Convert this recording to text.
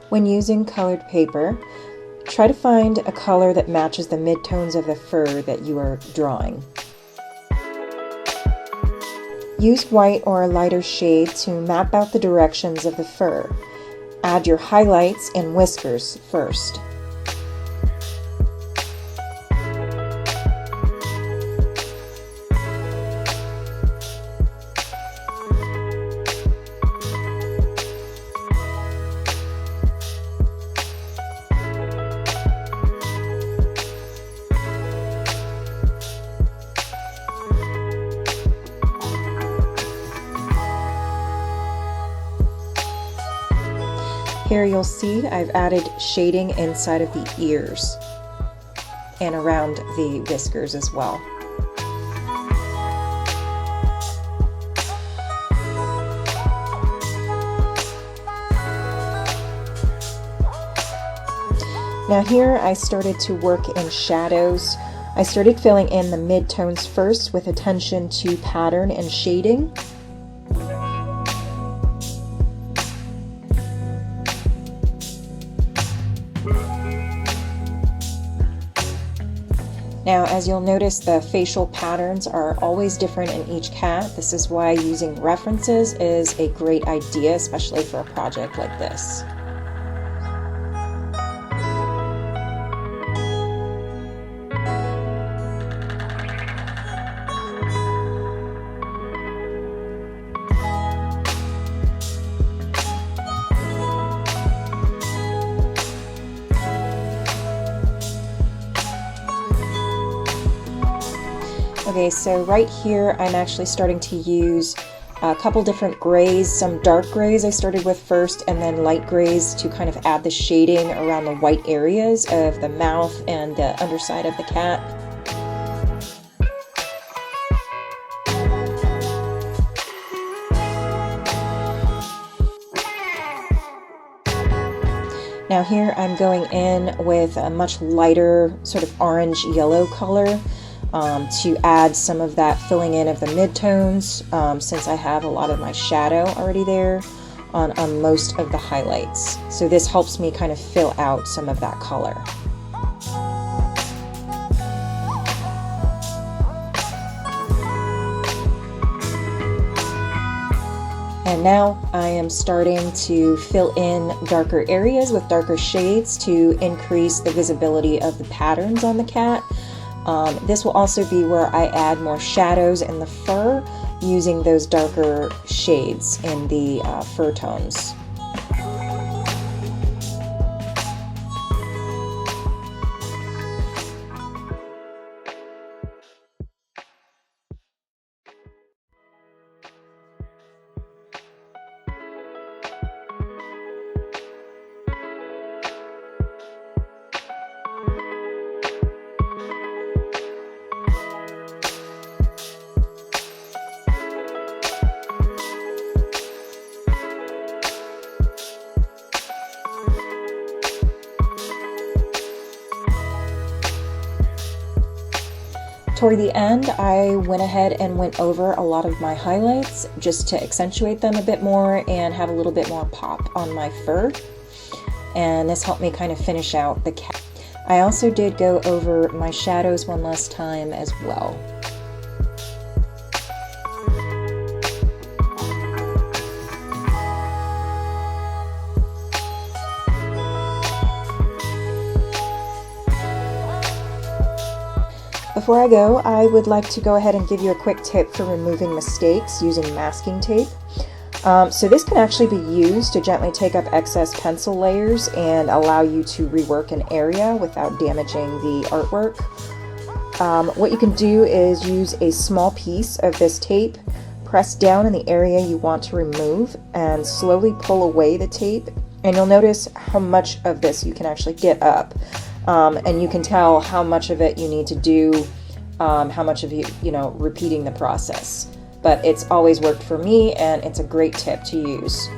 When using colored paper, try to find a color that matches the midtones of the fur that you are drawing. Use white or a lighter shade to map out the directions of the fur. Add your highlights and whiskers first. Here you'll see I've added shading inside of the ears and around the whiskers as well. Now here I started to work in shadows. I started filling in the midtones first with attention to pattern and shading. Now, as you'll notice, the facial patterns are always different in each cat. This is why using references is a great idea, especially for a project like this. Okay, so right here I'm actually starting to use a couple different grays, some dark grays I started with first, and then light grays to kind of add the shading around the white areas of the mouth and the underside of the cat. Now here I'm going in with a much lighter sort of orange-yellow color. To add some of that filling in of the midtones, since I have a lot of my shadow already there on most of the highlights. So this helps me kind of fill out some of that color. And now I am starting to fill in darker areas with darker shades to increase the visibility of the patterns on the cat. This will also be where I add more shadows in the fur using those darker shades in the fur tones. Toward the end, I went ahead and went over a lot of my highlights just to accentuate them a bit more and have a little bit more pop on my fur. And this helped me kind of finish out the cat. I also did go over my shadows one last time as well. Before I go, I would like to go ahead and give you a quick tip for removing mistakes using masking tape. So this can actually be used to gently take up excess pencil layers and allow you to rework an area without damaging the artwork. What you can do is use a small piece of this tape, press down in the area you want to remove, and slowly pull away the tape. And you'll notice how much of this you can actually get up. And you can tell how much of it you need to do, how much of you know, repeating the process. But it's always worked for me, and it's a great tip to use.